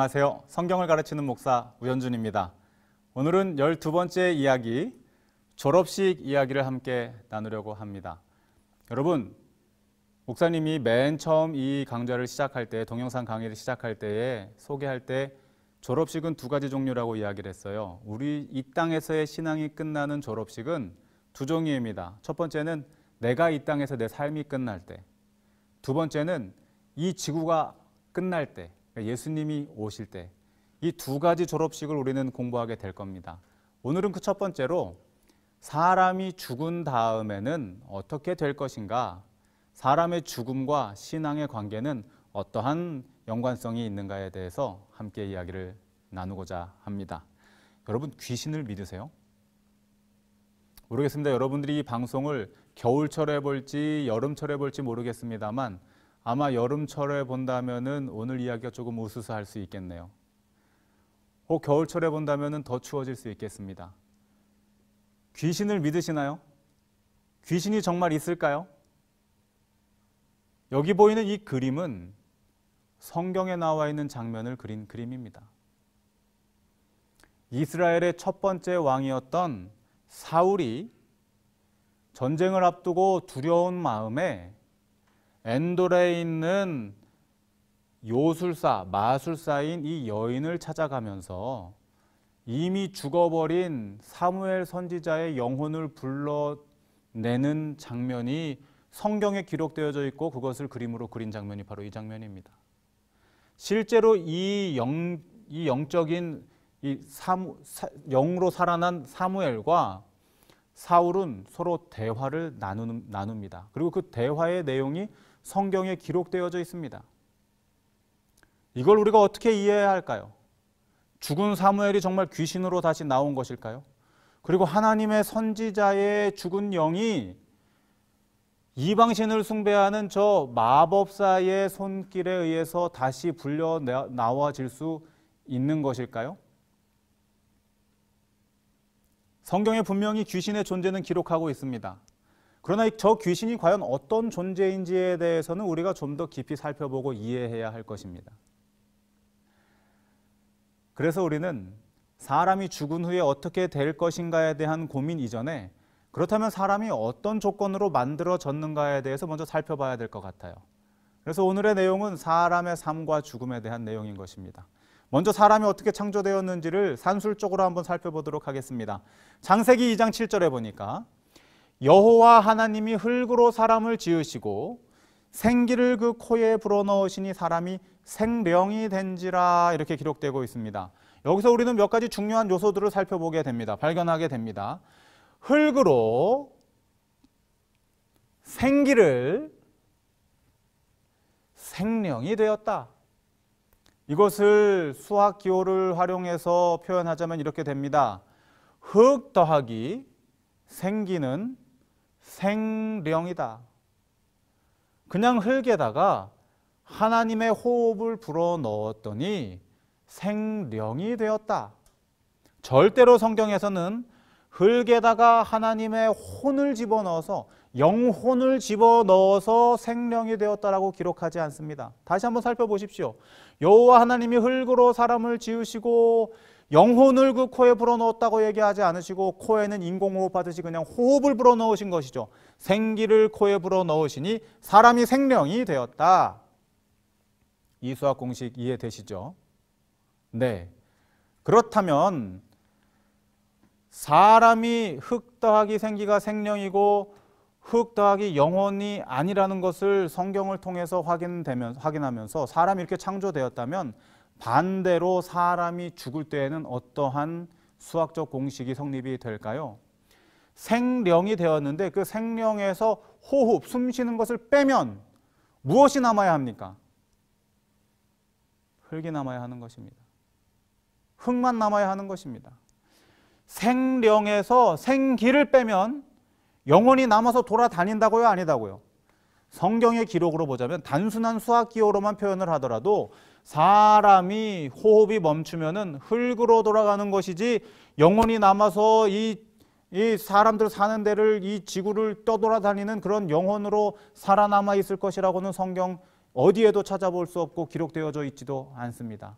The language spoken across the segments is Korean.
안녕하세요. 성경을 가르치는 목사 우현준입니다. 오늘은 12번째 이야기, 졸업식 이야기를 함께 나누려고 합니다. 여러분, 목사님이 맨 처음 이 강좌를 시작할 때, 동영상 강의를 시작할 때에 소개할 때 졸업식은 두 가지 종류라고 이야기를 했어요. 우리 이 땅에서의 신앙이 끝나는 졸업식은 두 종류입니다. 첫 번째는 내가 이 땅에서 내 삶이 끝날 때, 두 번째는 이 지구가 끝날 때, 예수님이 오실 때, 이 두 가지 졸업식을 우리는 공부하게 될 겁니다. 오늘은 그 첫 번째로 사람이 죽은 다음에는 어떻게 될 것인가, 사람의 죽음과 신앙의 관계는 어떠한 연관성이 있는가에 대해서 함께 이야기를 나누고자 합니다. 여러분, 귀신을 믿으세요? 모르겠습니다. 여러분들이 이 방송을 겨울철에 볼지 여름철에 볼지 모르겠습니다만 아마 여름철에 본다면은 오늘 이야기가 조금 우스스할 수 있겠네요. 혹 겨울철에 본다면은 더 추워질 수 있겠습니다. 귀신을 믿으시나요? 귀신이 정말 있을까요? 여기 보이는 이 그림은 성경에 나와 있는 장면을 그린 그림입니다. 이스라엘의 첫 번째 왕이었던 사울이 전쟁을 앞두고 두려운 마음에 엔돌에 있는 요술사, 마술사인 이 여인을 찾아가면서 이미 죽어버린 사무엘 선지자의 영혼을 불러내는 장면이 성경에 기록되어져 있고 그것을 그림으로 그린 장면이 바로 이 장면입니다. 실제로 이 영적인 영으로 살아난 사무엘과 사울은 서로 대화를 나눕니다. 그리고 그 대화의 내용이 성경에 기록되어져 있습니다. 이걸 우리가 어떻게 이해해야 할까요? 죽은 사무엘이 정말 귀신으로 다시 나온 것일까요? 그리고 하나님의 선지자의 죽은 영이 이방신을 숭배하는 저 마법사의 손길에 의해서 다시 불려 나와질 수 있는 것일까요? 성경에 분명히 귀신의 존재는 기록하고 있습니다. 그러나 저 귀신이 과연 어떤 존재인지에 대해서는 우리가 좀 더 깊이 살펴보고 이해해야 할 것입니다. 그래서 우리는 사람이 죽은 후에 어떻게 될 것인가에 대한 고민 이전에 그렇다면 사람이 어떤 조건으로 만들어졌는가에 대해서 먼저 살펴봐야 될 것 같아요. 그래서 오늘의 내용은 사람의 삶과 죽음에 대한 내용인 것입니다. 먼저 사람이 어떻게 창조되었는지를 산술적으로 한번 살펴보도록 하겠습니다. 창세기 2장 7절에 보니까 여호와 하나님이 흙으로 사람을 지으시고 생기를 그 코에 불어넣으시니 사람이 생령이 된지라 이렇게 기록되고 있습니다. 여기서 우리는 몇 가지 중요한 요소들을 살펴보게 됩니다. 발견하게 됩니다. 흙으로 생기를 생령이 되었다. 이것을 수학 기호를 활용해서 표현하자면 이렇게 됩니다. 흙 더하기 생기는 생령이다. 그냥 흙에다가 하나님의 호흡을 불어 넣었더니 생령이 되었다. 절대로 성경에서는 흙에다가 하나님의 혼을 집어넣어서 영혼을 집어넣어서 생령이 되었다라고 기록하지 않습니다. 다시 한번 살펴보십시오. 여호와 하나님이 흙으로 사람을 지으시고 영혼을 그 코에 불어넣었다고 얘기하지 않으시고 코에는 인공호흡 하듯이 그냥 호흡을 불어넣으신 것이죠. 생기를 코에 불어넣으시니 사람이 생령이 되었다. 이 수학 공식 이해되시죠? 네. 그렇다면 사람이 흙 더하기 생기가 생령이고 흙 더하기 영혼이 아니라는 것을 성경을 통해서 확인하면서 사람이 이렇게 창조되었다면 반대로 사람이 죽을 때에는 어떠한 수학적 공식이 성립이 될까요? 생령이 되었는데 그 생령에서 호흡, 숨 쉬는 것을 빼면 무엇이 남아야 합니까? 흙이 남아야 하는 것입니다. 흙만 남아야 하는 것입니다. 생령에서 생기를 빼면 영혼이 남아서 돌아다닌다고요? 아니다고요? 성경의 기록으로 보자면 단순한 수학 기호로만 표현을 하더라도 사람이 호흡이 멈추면은 흙으로 돌아가는 것이지 영혼이 남아서 이 사람들 사는 데를 이 지구를 떠돌아다니는 그런 영혼으로 살아남아 있을 것이라고는 성경 어디에도 찾아볼 수 없고 기록되어져 있지도 않습니다.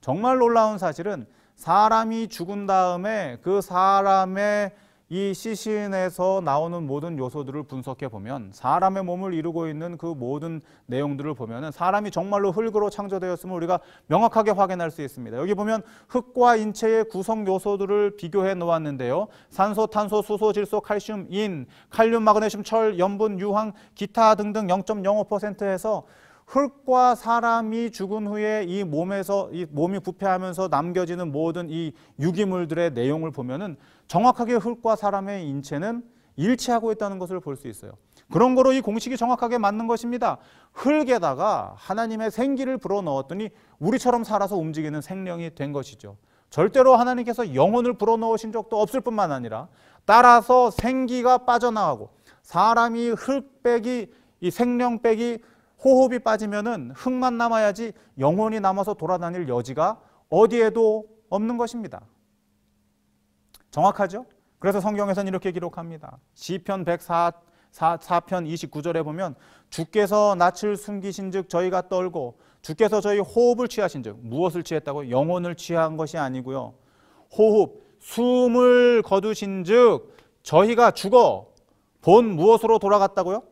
정말 놀라운 사실은 사람이 죽은 다음에 그 사람의 이 시신에서 나오는 모든 요소들을 분석해 보면, 사람의 몸을 이루고 있는 그 모든 내용들을 보면 사람이 정말로 흙으로 창조되었음을 우리가 명확하게 확인할 수 있습니다. 여기 보면 흙과 인체의 구성 요소들을 비교해 놓았는데요. 산소, 탄소, 수소, 질소, 칼슘, 인, 칼륨, 마그네슘, 철, 염분, 유황, 기타 등등 0.05%에서 흙과 사람이 죽은 후에 이 몸에서, 이 몸이 부패하면서 남겨지는 모든 이 유기물들의 내용을 보면은 정확하게 흙과 사람의 인체는 일치하고 있다는 것을 볼 수 있어요. 그런 거로 이 공식이 정확하게 맞는 것입니다. 흙에다가 하나님의 생기를 불어넣었더니 우리처럼 살아서 움직이는 생명이 된 것이죠. 절대로 하나님께서 영혼을 불어넣으신 적도 없을 뿐만 아니라, 따라서 생기가 빠져나가고 사람이 흙 빼기, 이 생명 빼기, 호흡이 빠지면은 흙만 남아야지 영혼이 남아서 돌아다닐 여지가 어디에도 없는 것입니다. 정확하죠? 그래서 성경에서는 이렇게 기록합니다. 시편 104편 29절에 보면 주께서 낯을 숨기신즉 저희가 떨고 주께서 저희 호흡을 취하신즉, 무엇을 취했다고요? 영혼을 취한 것이 아니고요. 호흡, 숨을 거두신즉 저희가 죽어 본 무엇으로 돌아갔다고요?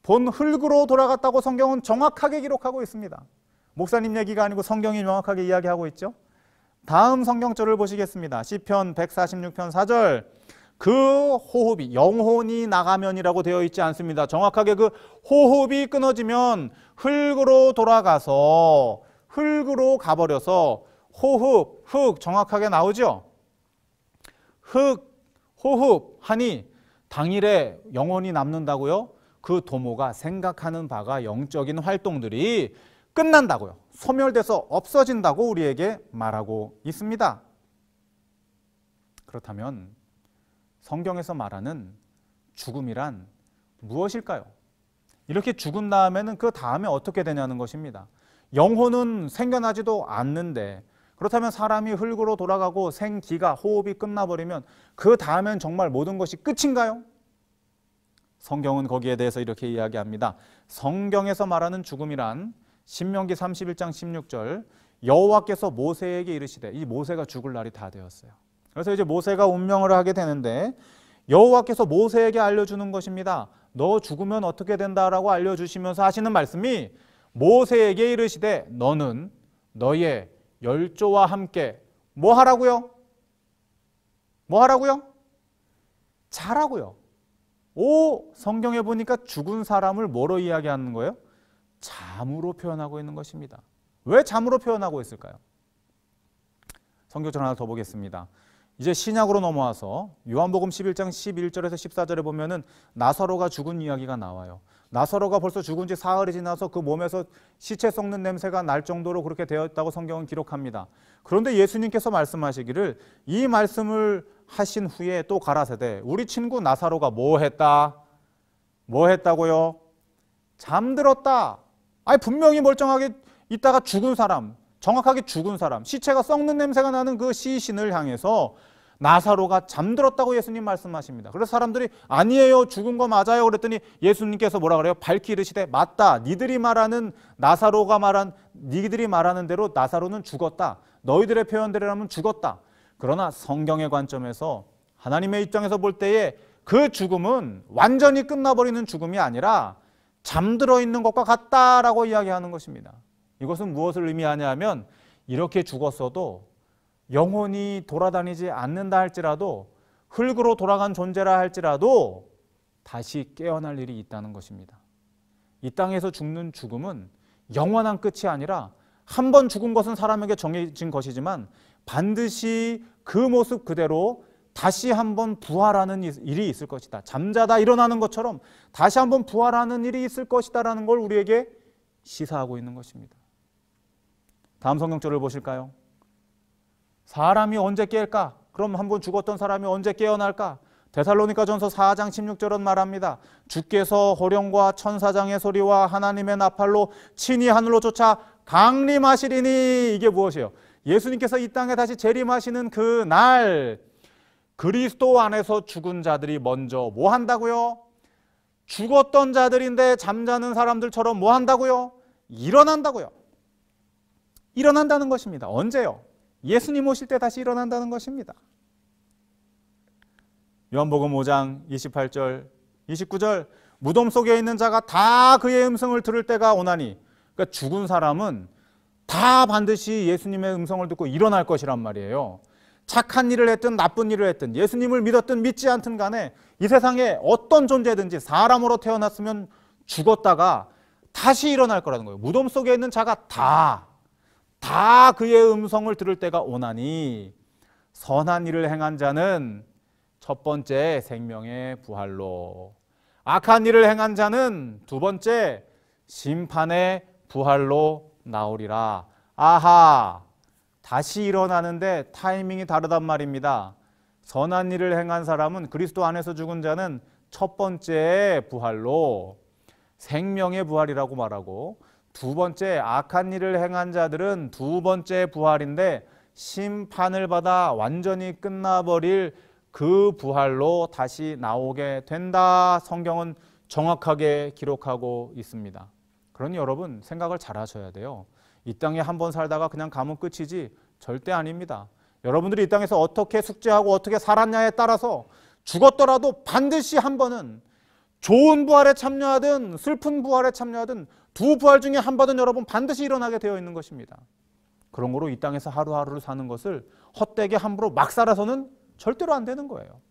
본 흙으로 돌아갔다고 성경은 정확하게 기록하고 있습니다. 목사님 얘기가 아니고 성경이 명확하게 이야기하고 있죠. 다음 성경절을 보시겠습니다. 시편 146편 4절. 그 호흡이, 영혼이 나가면이라고 되어 있지 않습니다. 정확하게 그 호흡이 끊어지면 흙으로 돌아가서, 흙으로 가버려서 호흡, 흙 정확하게 나오죠. 흙, 호흡 하니 당일에 영혼이 남는다고요? 그 도모가 생각하는 바가 영적인 활동들이 끝난다고요. 소멸돼서 없어진다고 우리에게 말하고 있습니다. 그렇다면 성경에서 말하는 죽음이란 무엇일까요? 이렇게 죽은 다음에는 그 다음에 어떻게 되냐는 것입니다. 영혼은 생겨나지도 않는데, 그렇다면 사람이 흙으로 돌아가고 생기가, 호흡이 끝나버리면 그 다음엔 정말 모든 것이 끝인가요? 성경은 거기에 대해서 이렇게 이야기합니다. 성경에서 말하는 죽음이란 신명기 31장 16절, 여호와께서 모세에게 이르시되, 이 모세가 죽을 날이 다 되었어요. 그래서 이제 모세가 운명을 하게 되는데 여호와께서 모세에게 알려주는 것입니다. 너 죽으면 어떻게 된다라고 알려주시면서 하시는 말씀이, 모세에게 이르시되 너는 너의 열조와 함께 뭐 하라고요? 뭐 하라고요? 자라고요. 성경에 보니까 죽은 사람을 뭐로 이야기하는 거예요? 잠으로 표현하고 있는 것입니다. 왜 잠으로 표현하고 있을까요? 성경절 하나 더 보겠습니다. 이제 신약으로 넘어와서 요한복음 11장 11절에서 14절에 보면은 나사로가 죽은 이야기가 나와요. 나사로가 벌써 죽은 지 사흘이 지나서 그 몸에서 시체 썩는 냄새가 날 정도로 그렇게 되었다고 성경은 기록합니다. 그런데 예수님께서 말씀하시기를, 이 말씀을 하신 후에 또 가라사대, 우리 친구 나사로가 뭐 했다? 뭐 했다고요? 잠들었다. 아니 분명히 멀쩡하게 있다가 죽은 사람, 정확하게 죽은 사람, 시체가 썩는 냄새가 나는 그 시신을 향해서 나사로가 잠들었다고 예수님 말씀하십니다. 그래서 사람들이 아니에요, 죽은 거 맞아요 그랬더니 예수님께서 뭐라 그래요? 밝히 이르시되 맞다. 니들이 말하는 대로 나사로는 죽었다. 너희들의 표현대로라면 죽었다. 그러나 성경의 관점에서, 하나님의 입장에서 볼 때에 그 죽음은 완전히 끝나버리는 죽음이 아니라 잠들어 있는 것과 같다라고 이야기하는 것입니다. 이것은 무엇을 의미하냐 하면, 이렇게 죽었어도 영혼이 돌아다니지 않는다 할지라도, 흙으로 돌아간 존재라 할지라도 다시 깨어날 일이 있다는 것입니다. 이 땅에서 죽는 죽음은 영원한 끝이 아니라, 한 번 죽은 것은 사람에게 정해진 것이지만 반드시 그 모습 그대로 다시 한번 부활하는 일이 있을 것이다. 잠자다 일어나는 것처럼 다시 한번 부활하는 일이 있을 것이다라는 걸 우리에게 시사하고 있는 것입니다. 다음 성경절을 보실까요? 사람이 언제 깰까? 그럼 한번 죽었던 사람이 언제 깨어날까? 데살로니가전서 4장 16절은 말합니다. 주께서 호령과 천사장의 소리와 하나님의 나팔로 친히 하늘로 쫓아 강림하시리니. 이게 무엇이에요? 예수님께서 이 땅에 다시 재림하시는 그 날, 그리스도 안에서 죽은 자들이 먼저 뭐 한다고요? 죽었던 자들인데 잠자는 사람들처럼 뭐 한다고요? 일어난다고요. 일어난다는 것입니다. 언제요? 예수님 오실 때 다시 일어난다는 것입니다. 요한복음 5장 28절 29절 무덤 속에 있는 자가 다 그의 음성을 들을 때가 오나니, 그러니까 죽은 사람은 다 반드시 예수님의 음성을 듣고 일어날 것이란 말이에요. 착한 일을 했든 나쁜 일을 했든 예수님을 믿었든 믿지 않든 간에 이 세상에 어떤 존재든지 사람으로 태어났으면 죽었다가 다시 일어날 거라는 거예요. 무덤 속에 있는 자가 다 그의 음성을 들을 때가 오나니 선한 일을 행한 자는 첫 번째 생명의 부활로, 악한 일을 행한 자는 두 번째 심판의 부활로 나오리라. 아하, 다시 일어나는데 타이밍이 다르단 말입니다. 선한 일을 행한 사람은, 그리스도 안에서 죽은 자는 첫 번째 부활로 생명의 부활이라고 말하고, 두 번째 악한 일을 행한 자들은 두 번째 부활인데 심판을 받아 완전히 끝나버릴 그 부활로 다시 나오게 된다. 성경은 정확하게 기록하고 있습니다. 그러니 여러분 생각을 잘 하셔야 돼요. 이 땅에 한번 살다가 그냥 가면 끝이지 절대 아닙니다. 여러분들이 이 땅에서 어떻게 숙제하고 어떻게 살았냐에 따라서 죽었더라도 반드시 한 번은, 좋은 부활에 참여하든 슬픈 부활에 참여하든 두 부활 중에 한 번은 여러분 반드시 일어나게 되어 있는 것입니다. 그런 거로 이 땅에서 하루하루를 사는 것을 헛되게 함부로 막 살아서는 절대로 안 되는 거예요.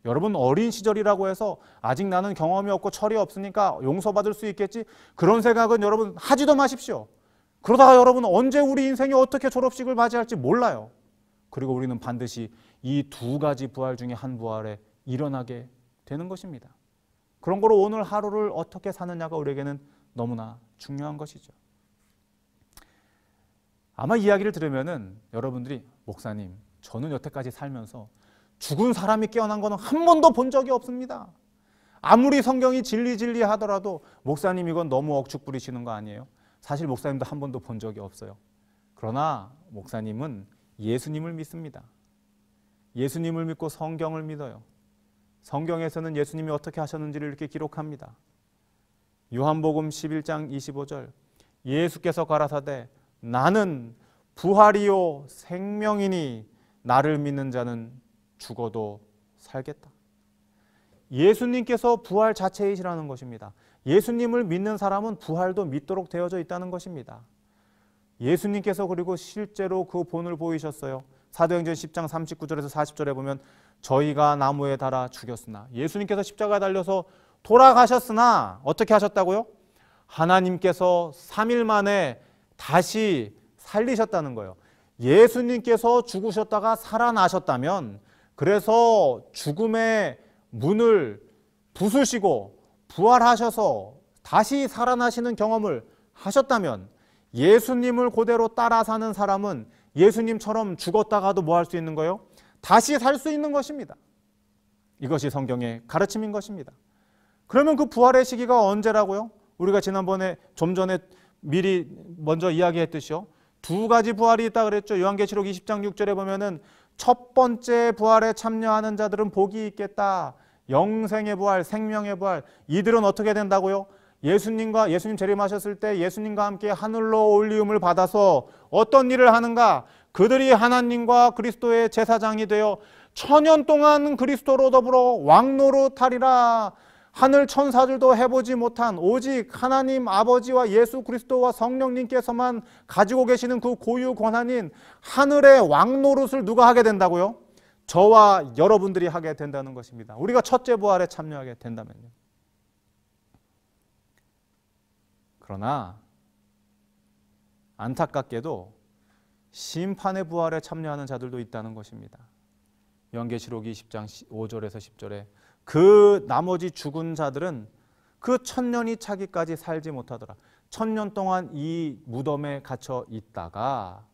여러분 어린 시절이라고 해서 아직 나는 경험이 없고 철이 없으니까 용서받을 수 있겠지, 그런 생각은 여러분 하지도 마십시오. 그러다가 여러분 언제 우리 인생이 어떻게 졸업식을 맞이할지 몰라요. 그리고 우리는 반드시 이 두 가지 부활 중에 한 부활에 일어나게 되는 것입니다. 그런 거로 오늘 하루를 어떻게 사느냐가 우리에게는 너무나 중요한 것이죠. 아마 이야기를 들으면은 여러분들이, 목사님 저는 여태까지 살면서 죽은 사람이 깨어난 거는 한 번도 본 적이 없습니다. 아무리 성경이 진리 하더라도 목사님 이건 너무 억측 부리시는 거 아니에요? 사실 목사님도 한 번도 본 적이 없어요. 그러나 목사님은 예수님을 믿습니다. 예수님을 믿고 성경을 믿어요. 성경에서는 예수님이 어떻게 하셨는지를 이렇게 기록합니다. 요한복음 11장 25절 예수께서 가라사대 나는 부활이요 생명이니 나를 믿는 자는 죽어도 살겠다. 예수님께서 부활 자체이시라는 것입니다. 예수님을 믿는 사람은 부활도 믿도록 되어져 있다는 것입니다. 예수님께서 그리고 실제로 그 본을 보이셨어요. 사도행전 10장 39절에서 40절에 보면 저희가 나무에 달아 죽였으나, 예수님께서 십자가에 달려서 돌아가셨으나 어떻게 하셨다고요? 하나님께서 3일 만에 다시 살리셨다는 거예요. 예수님께서 죽으셨다가 살아나셨다면, 그래서 죽음의 문을 부수시고 부활하셔서 다시 살아나시는 경험을 하셨다면, 예수님을 그대로 따라 사는 사람은 예수님처럼 죽었다가도 뭐 할 수 있는 거예요? 다시 살 수 있는 것입니다. 이것이 성경의 가르침인 것입니다. 그러면 그 부활의 시기가 언제라고요? 우리가 지난번에 좀 전에 미리 먼저 이야기했듯이요, 두 가지 부활이 있다 그랬죠. 요한계시록 20장 6절에 보면은 첫 번째 부활에 참여하는 자들은 복이 있겠다. 영생의 부활, 생명의 부활. 이들은 어떻게 된다고요? 예수님 재림하셨을 때 예수님과 함께 하늘로 올리움을 받아서 어떤 일을 하는가? 그들이 하나님과 그리스도의 제사장이 되어 천년 동안 그리스도로 더불어 왕노릇하리라. 하늘 천사들도 해보지 못한 오직 하나님 아버지와 예수 그리스도와 성령님께서만 가지고 계시는 그 고유 권한인 하늘의 왕노릇을 누가 하게 된다고요? 저와 여러분들이 하게 된다는 것입니다. 우리가 첫째 부활에 참여하게 된다면요. 그러나 안타깝게도 심판의 부활에 참여하는 자들도 있다는 것입니다. 요한계시록 20장 5절에서 10절에 그 나머지 죽은 자들은 그 1000년이 차기까지 살지 못하더라. 1000년 동안 이 무덤에 갇혀 있다가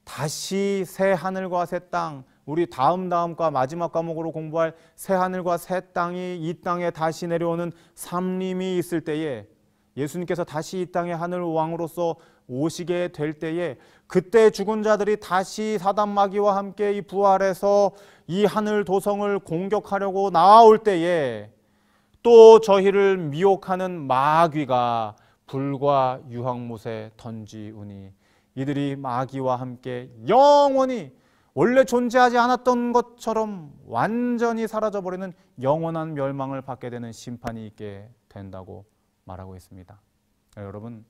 다시 새 하늘과 새 땅, 우리 다음과 마지막 과목으로 공부할 새 하늘과 새 땅이 이 땅에 다시 내려오는 삼림이 있을 때에, 예수님께서 다시 이 땅의 하늘 왕으로서 오시게 될 때에, 그때 죽은 자들이 다시 사단 마귀와 함께 이 부활해서 이 하늘 도성을 공격하려고 나올 때에 또 저희를 미혹하는 마귀가 불과 유황못에 던지우니, 이들이 마귀와 함께 영원히 원래 존재하지 않았던 것처럼 완전히 사라져버리는 영원한 멸망을 받게 되는 심판이 있게 된다고 말하고 있습니다. 여러분,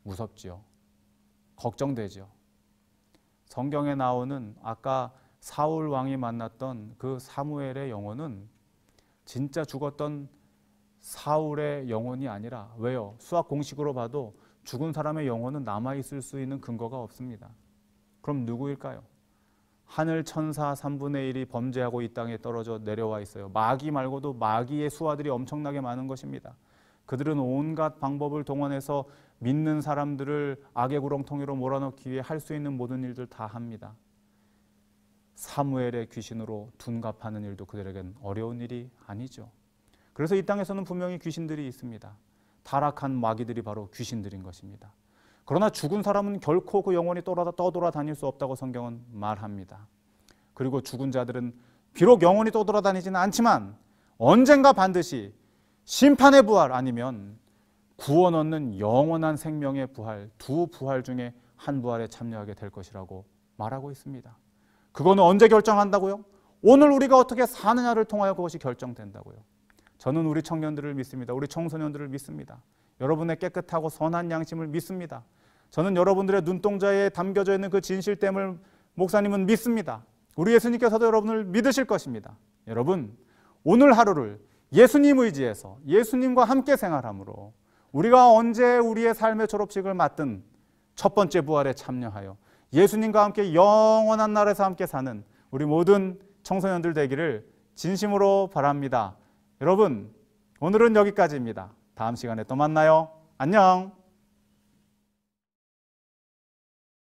무섭지요? 걱정되지요? 성경에 나오는 아까 사울 왕이 만났던 그 사무엘의 영혼은 진짜 죽었던 사울의 영혼이 아니라, 왜요? 수학 공식으로 봐도 죽은 사람의 영혼은 남아있을 수 있는 근거가 없습니다. 그럼 누구일까요? 하늘 천사 3분의 1이 범죄하고 이 땅에 떨어져 내려와 있어요. 마귀 말고도 마귀의 수하들이 엄청나게 많은 것입니다. 그들은 온갖 방법을 동원해서 믿는 사람들을 악의 구렁텅이로 몰아넣기 위해 할 수 있는 모든 일들 다 합니다. 사무엘의 귀신으로 둔갑하는 일도 그들에겐 어려운 일이 아니죠. 그래서 이 땅에서는 분명히 귀신들이 있습니다. 타락한 마귀들이 바로 귀신들인 것입니다. 그러나 죽은 사람은 결코 그 영혼이 떠돌아다닐 수 없다고 성경은 말합니다. 그리고 죽은 자들은 비록 영혼이 떠돌아다니지는 않지만 언젠가 반드시 심판의 부활 아니면 구원 얻는 영원한 생명의 부활, 두 부활 중에 한 부활에 참여하게 될 것이라고 말하고 있습니다. 그거는 언제 결정한다고요? 오늘 우리가 어떻게 사느냐를 통하여 그것이 결정된다고요. 저는 우리 청년들을 믿습니다. 우리 청소년들을 믿습니다. 여러분의 깨끗하고 선한 양심을 믿습니다. 저는 여러분들의 눈동자에 담겨져 있는 그 진실됨을 목사님은 믿습니다. 우리 예수님께서도 여러분을 믿으실 것입니다. 여러분, 오늘 하루를 예수님 의지해서 예수님과 함께 생활함으로 우리가 언제 우리의 삶의 졸업식을 맞든 첫 번째 부활에 참여하여 예수님과 함께 영원한 나라에서 함께 사는 우리 모든 청소년들 되기를 진심으로 바랍니다. 여러분, 오늘은 여기까지입니다. 다음 시간에 또 만나요. 안녕.